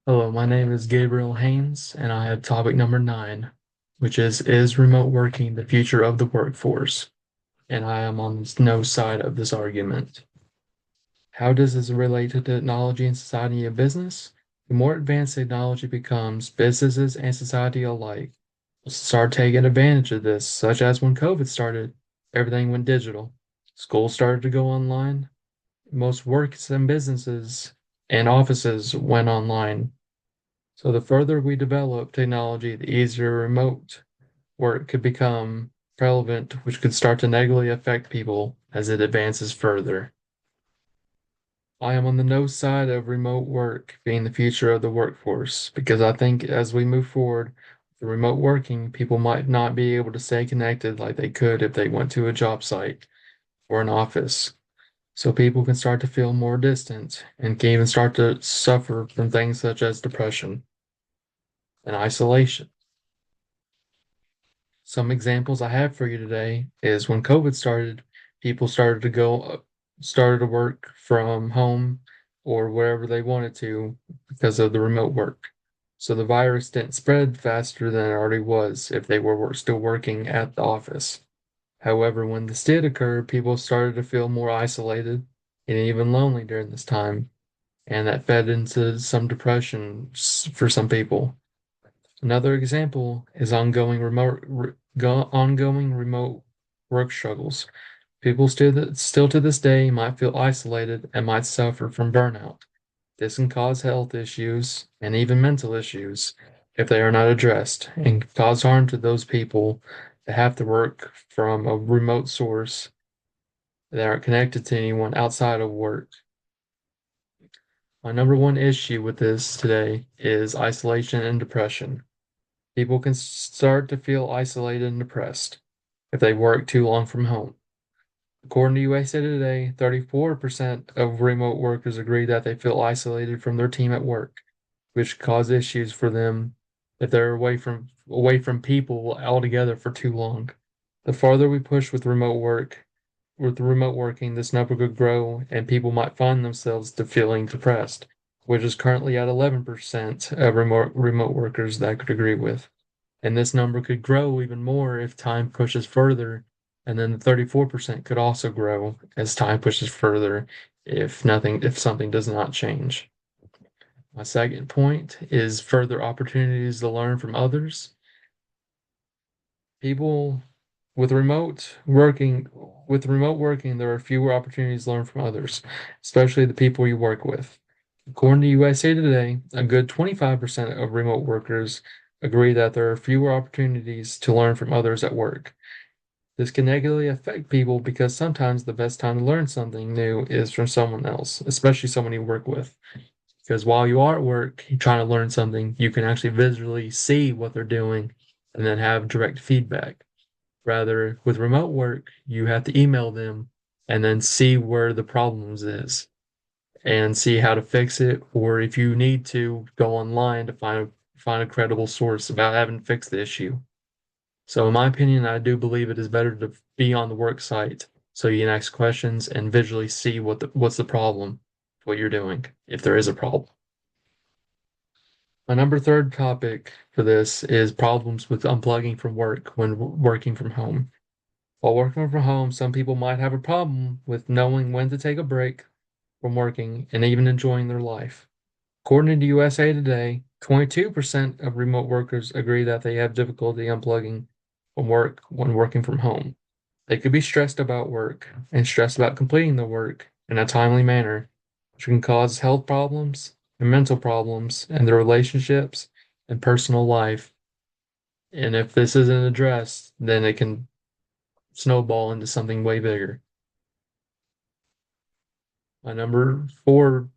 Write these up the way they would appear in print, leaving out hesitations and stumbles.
Hello, my name is Gabriel Haynes, and I have topic number 9, which is remote working the future of the workforce? And I am on no side of this argument. How does this relate to technology and society and business? The more advanced technology becomes, businesses and society alike will start taking advantage of this, such as when COVID started, everything went digital. Schools started to go online. Most works and businesses and offices went online. So the further we develop technology, the easier remote work could become relevant, which could start to negatively affect people as it advances further. I am on the no side of remote work being the future of the workforce because I think as we move forward with remote working, people might not be able to stay connected like they could if they went to a job site or an office. So people can start to feel more distant and can even start to suffer from things such as depression and isolation. Some examples I have for you today is when COVID started, people started to work from home or wherever they wanted to because of the remote work. So the virus didn't spread faster than it already was if they were still working at the office. However, when this did occur, people started to feel more isolated and even lonely during this time, and that fed into some depression for some people. Another example is ongoing remote work struggles. People still to this day might feel isolated and might suffer from burnout. This can cause health issues and even mental issues if they are not addressed, and cause harm to those people that have to work from a remote source that aren't connected to anyone outside of work. My number one issue with this today is isolation and depression. People can start to feel isolated and depressed if they work too long from home. According to USA Today, 34% of remote workers agree that they feel isolated from their team at work, which cause issues for them if they're away from people altogether for too long. The farther we push with remote working, this number could grow and people might find themselves to feeling depressed, which is currently at 11% of remote workers that I could agree with. And this number could grow even more if time pushes further. And then the 34% could also grow as time pushes further if something does not change. My second point is further opportunities to learn from others. People with remote working, there are fewer opportunities to learn from others, especially the people you work with. According to USA Today, a good 25% of remote workers agree that there are fewer opportunities to learn from others at work. This can negatively affect people because sometimes the best time to learn something new is from someone else, especially someone you work with. Because while you are at work trying to learn something, you can actually visually see what they're doing and then have direct feedback. Rather, with remote work, you have to email them and then see where the problems is and see how to fix it, or if you need to go online to find a credible source about having fixed the issue. So, in my opinion, I do believe it is better to be on the work site so you can ask questions and visually see what's the problem, what you're doing, if there is a problem. My number third topic for this is problems with unplugging from work when working from home. While working from home, some people might have a problem with knowing when to take a break from working and even enjoying their life. According to USA Today, 22% of remote workers agree that they have difficulty unplugging from work when working from home. They could be stressed about work and stressed about completing the work in a timely manner, which can cause health problems and mental problems in their relationships and personal life. And if this isn't addressed, then it can snowball into something way bigger. My number four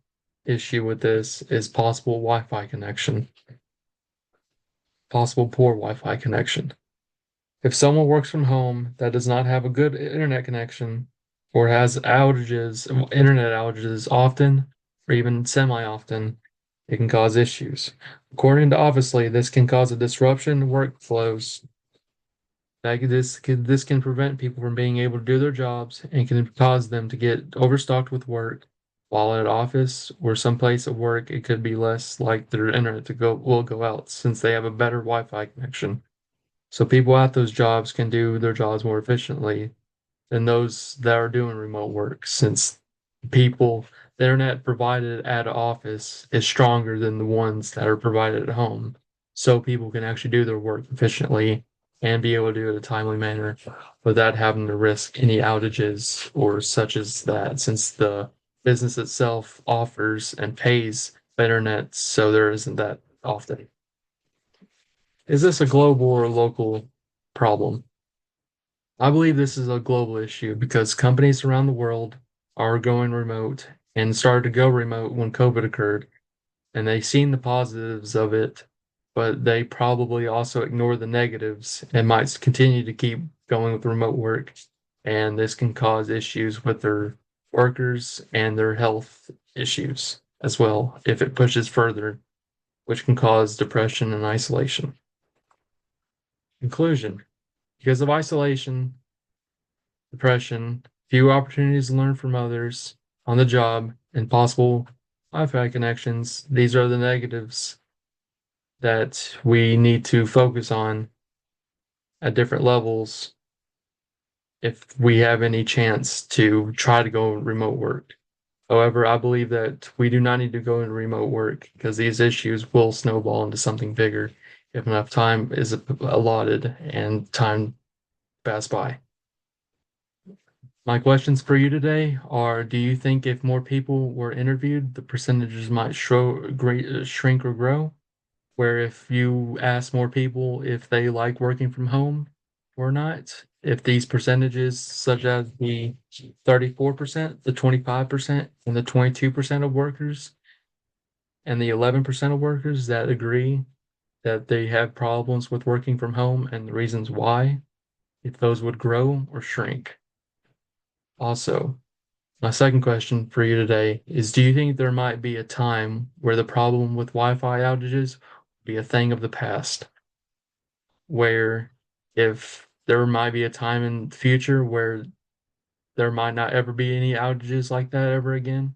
issue with this is possible poor Wi-Fi connection. If someone works from home that does not have a good internet connection or has internet outages often or even semi-often, it can cause issues. According to Obviously, this can cause a disruption in workflows. This can prevent people from being able to do their jobs and can cause them to get overstocked with work while at office or someplace at work, it could be less like their internet to go will go out since they have a better Wi-Fi connection. So people at those jobs can do their jobs more efficiently than those that are doing remote work, since people, the internet provided at office is stronger than the ones that are provided at home. So people can actually do their work efficiently and be able to do it in a timely manner without having to risk any outages or such as that, since the business itself offers and pays the internet, so there isn't that often. Is this a global or local problem? I believe this is a global issue because companies around the world are going remote and started to go remote when COVID occurred, and they've seen the positives of it, but they probably also ignore the negatives and might continue to keep going with remote work. And this can cause issues with their workers and their health issues as well if it pushes further, which can cause depression and isolation. Conclusion: because of isolation, depression, few opportunities to learn from others on the job, and possible Wi-Fi connections. These are the negatives that we need to focus on at different levels if we have any chance to try to go remote work. However, I believe that we do not need to go into remote work because these issues will snowball into something bigger if enough time is allotted and time pass by. My questions for you today are: do you think if more people were interviewed, the percentages might shrink or grow? Where if you ask more people if they like working from home or not, if these percentages, such as the 34%, the 25%, and the 22% of workers, and the 11% of workers that agree that they have problems with working from home and the reasons why, if those would grow or shrink. Also, my second question for you today is: do you think there might be a time where the problem with Wi-Fi outages will be a thing of the past? Where if there might be a time in the future where there might not ever be any outages like that ever again,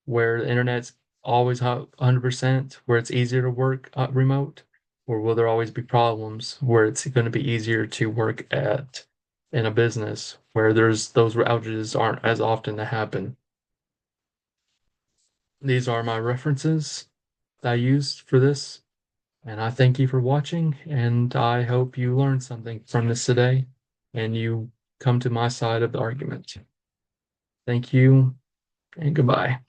where the internet's always 100%, where it's easier to work remote, or will there always be problems where it's going to be easier to work at in a business where there's those outages aren't as often to happen? These are my references that I used for this, and I thank you for watching, and I hope you learned something from this today and you come to my side of the argument. Thank you and goodbye.